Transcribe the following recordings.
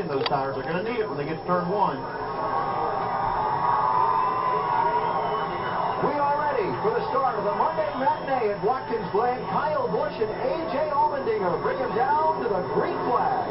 in those tires. They're going to need it when they get to turn 1. We are ready for the start of the Monday matinee at Watkins Glen. Kyle Busch and A.J. Allmendinger bring him down to the green flag.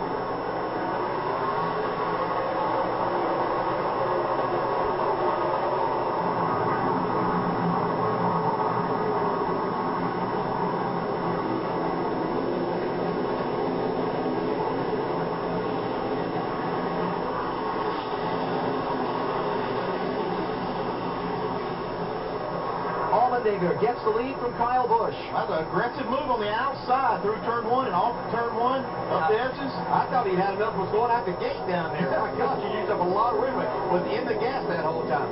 Allmendinger gets the lead from Kyle Busch. That's an aggressive move on the outside through turn 1 and off turn 1, up the edges. I thought he had enough was going out the gate down there. My gosh, he used up a lot of room. Was in the gas that whole time.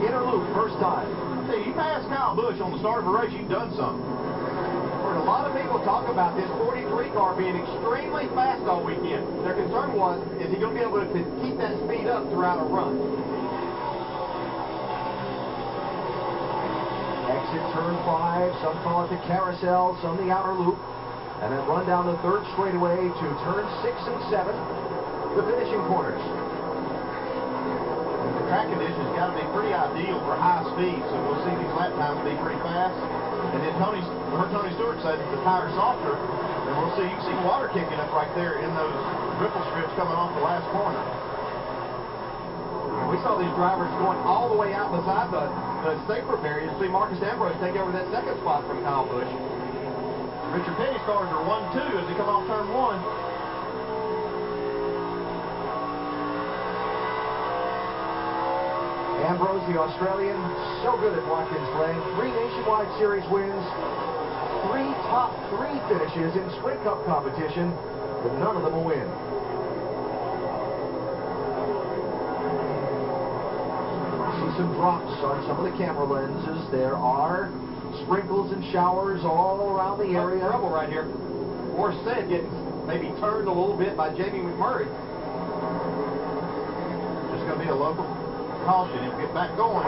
Inner loop, first time. See, you pass Kyle Busch on the start of a race, you've done something. Heard a lot of people talk about this 43 car being extremely fast all weekend. Their concern was, is he going to be able to keep that speed up throughout a run? Exit turn 5, some call it the carousel, some the outer loop, and then run down the third straightaway to turn 6 and 7, the finishing corners. The track conditions got to be pretty ideal for high speed, so we'll see these lap times be pretty fast. And then Tony Stewart said that the tire's softer, and we'll see, you can see water kicking up right there in those ripple strips coming off the last corner. We saw these drivers going all the way out beside the safe prep area to see Marcus Ambrose take over that second spot from Kyle Busch. Richard Petty's cars are 1-2 as they come off turn 1. Ambrose, the Australian, so good at Watkins Glen. 3 Nationwide Series wins, 3 top 3 finishes in Sprint Cup competition, but none of them a win. Some drops on some of the camera lenses. There are sprinkles and showers all around the area. Trouble right here. Or said getting maybe turned a little bit by Jamie McMurray. Just going to be a local caution. He'll get back going.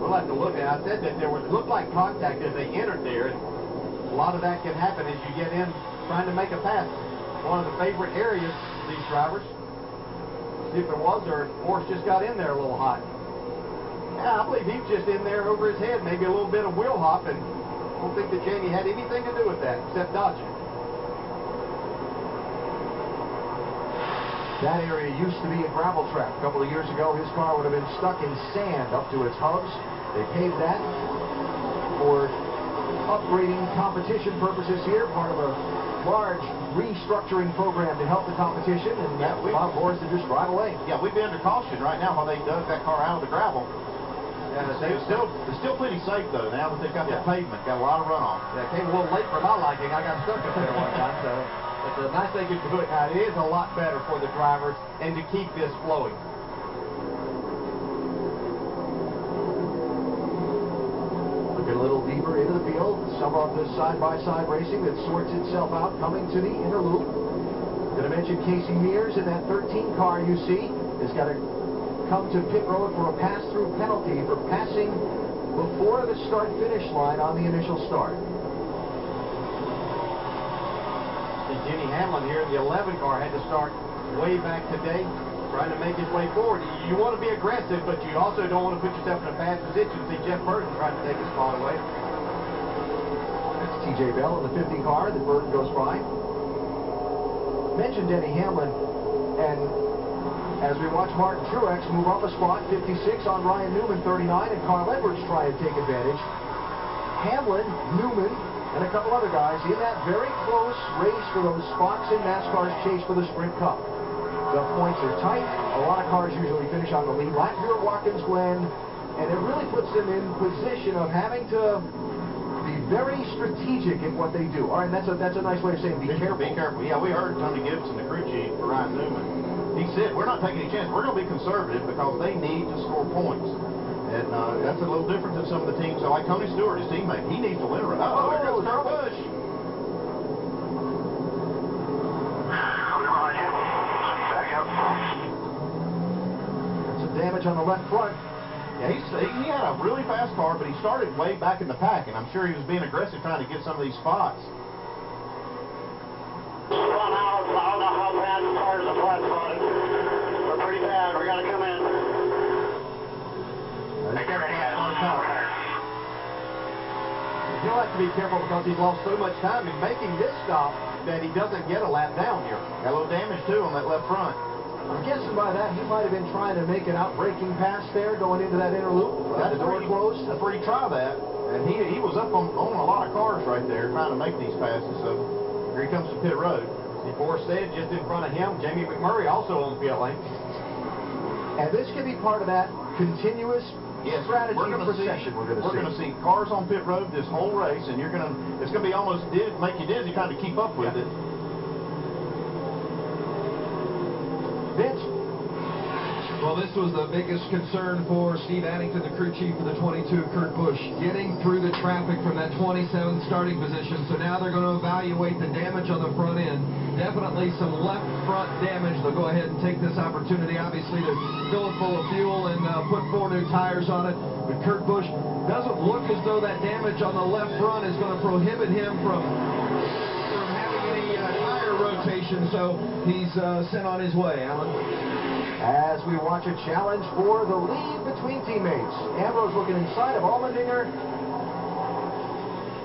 We'll have to look at it. I said that there looked like contact as they entered there. And a lot of that can happen as you get in trying to make a pass. One of the favorite areas of these drivers. See if there was, or Morse just got in there a little hot. Yeah, I believe he was just in there over his head, maybe a little bit of wheel hop, and I don't think that Jamie had anything to do with that, except dodging. That area used to be a gravel track. A couple of years ago, his car would have been stuck in sand up to its hubs. They paved that for upgrading competition purposes here, part of a large restructuring program to help the competition, and that allowed Morris to just drive away. Yeah, we'd be under caution right now while they dug that car out of the gravel. It's still pretty safe though now that they've got that pavement. Got a lot of runoff. Yeah, it came a little late for my liking. I got stuck up there one time, so it's a nice they could do it now. It is a lot better for the drivers and to keep this flowing. A little deeper into the field, some of the side-by-side racing that sorts itself out coming to the inner loop. Going to mention Casey Mears in that 13 car you see has got to come to pit road for a pass-through penalty for passing before the start-finish line on the initial start. And Denny Hamlin here in the 11 car had to start way back today, trying to make his way forward. You want to be aggressive, but you also don't want to put yourself in a bad position. See Jeff Burton trying to take his spot away. That's T.J. Bell in the 50 car that Burton goes by. Mentioned Denny Hamlin, and as we watch Martin Truex move up a spot, 56 on Ryan Newman, 39, and Carl Edwards try and take advantage. Hamlin, Newman, and a couple other guys in that very close race for those spots in NASCAR's chase for the Sprint Cup. The points are tight. A lot of cars usually finish on the lead lap here at Watkins Glen, and it really puts them in position of having to be very strategic in what they do. All right, that's a nice way of saying be careful. Be careful. Yeah, we heard Tony Gibson, the crew chief for Ryan Newman. He said, we're not taking any chances. We're going to be conservative because they need to score points. And that's a little different than some of the teams. So like Tony Stewart, his teammate, he needs to win a race. Oh, there goes Kyle Busch. Some damage on the left front. Yeah, he had a really fast car, but he started way back in the pack, and I'm sure he was being aggressive trying to get some of these spots. car. He'll have to be careful because he's lost so much time in making this stop that he doesn't get a lap down here. Got a little damage, too, on that left front. I'm guessing by that he might have been trying to make an out-braking pass there going into that inner loop. The door closed. That's where he tried that. And he was up on a lot of cars right there trying to make these passes. So here he comes to pit road. See Forstead just in front of him. Jamie McMurray also on the pit lane. And this could be part of that continuous strategy procession we're going to see. Cars on pit road this whole race, and it's going to be almost make you dizzy trying to keep up with it. Vince? Well, this was the biggest concern for Steve Addington, the crew chief for the 22, Kurt Busch, getting through the traffic from that 27 starting position. So now they're going to evaluate the damage on the front end. Definitely some left front damage. They'll go ahead and take this opportunity, obviously, to fill it full of fuel and put 4 new tires on it. But Kurt Busch doesn't look as though that damage on the left front is going to prohibit him from having any tire rotation. So he's sent on his way, Alan. As we watch a challenge for the lead between teammates. Ambrose looking inside of Allmendinger.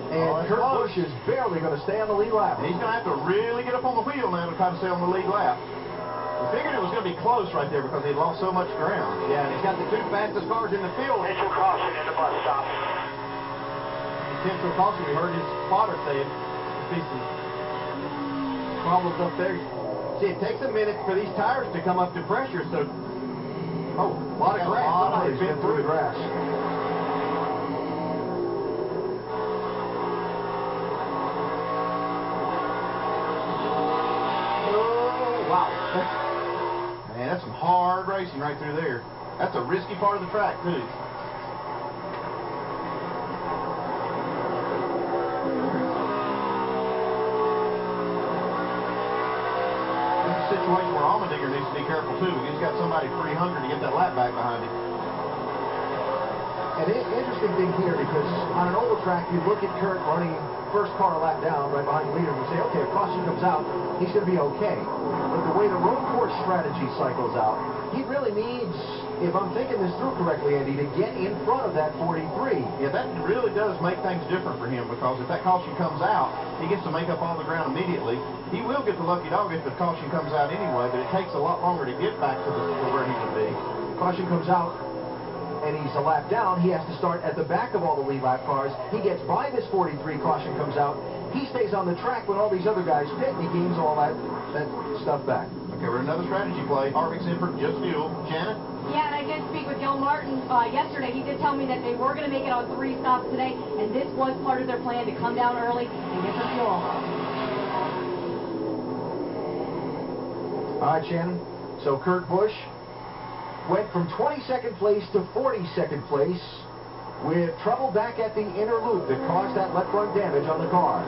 And Kurt Busch is barely going to stay on the lead lap. And he's going to have to really get up on the wheel now to try to stay on the lead lap. We figured it was going to be close right there because he'd lost so much ground. Yeah, and he's got the 2 fastest cars in the field. Potential caution in the bus stop. Potential caution, we heard his spotter say it. There's some problems up there. See, it takes a minute for these tires to come up to pressure, so... Oh, a lot of grass. Somebody's been through the grass. Oh, wow. Man, that's some hard racing right through there. That's a risky part of the track, too. Situation where Allmendinger needs to be careful too. He's got somebody pretty hungry to get that lap back behind him. An interesting thing here, because on an oval track, you look at Kurt running first car lap down right behind the leader and you say, okay, if caution comes out, he's going to be okay. But the way the road course strategy cycles out, he really needs, if I'm thinking this through correctly, Andy, to get in front of that 43. Yeah, that really does make things different for him, because if that caution comes out, he gets to make up all the ground immediately. He will get the lucky dog if the caution comes out anyway, but it takes a lot longer to get back to where he would be. Caution comes out, and he's a lap down. He has to start at the back of all the lead lap cars. He gets by this 43, caution comes out. He stays on the track when all these other guys pit, and he gains all that stuff back. Okay, we're in another strategy play. Harvick's in for just fuel. Shannon? Yeah, and I did speak with Gil Martin yesterday. He did tell me that they were going to make it on 3 stops today, and this was part of their plan to come down early and get some fuel. All right, Shannon. So Kurt Busch went from 22nd place to 42nd place with trouble back at the inner loop that caused that left front damage on the car.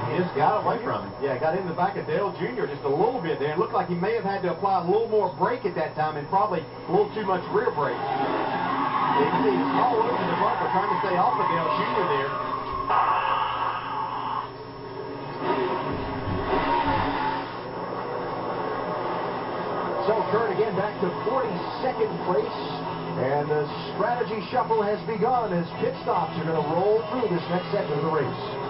He just got away from him. Yeah, got in the back of Dale Jr. just a little bit there. It looked like he may have had to apply a little more brake at that time and probably a little too much rear brake. You can see he's all over the bumper trying to stay off of Dale Jr. there. So Kurt again back to 42nd place. And the strategy shuffle has begun as pit stops are going to roll through this next segment of the race.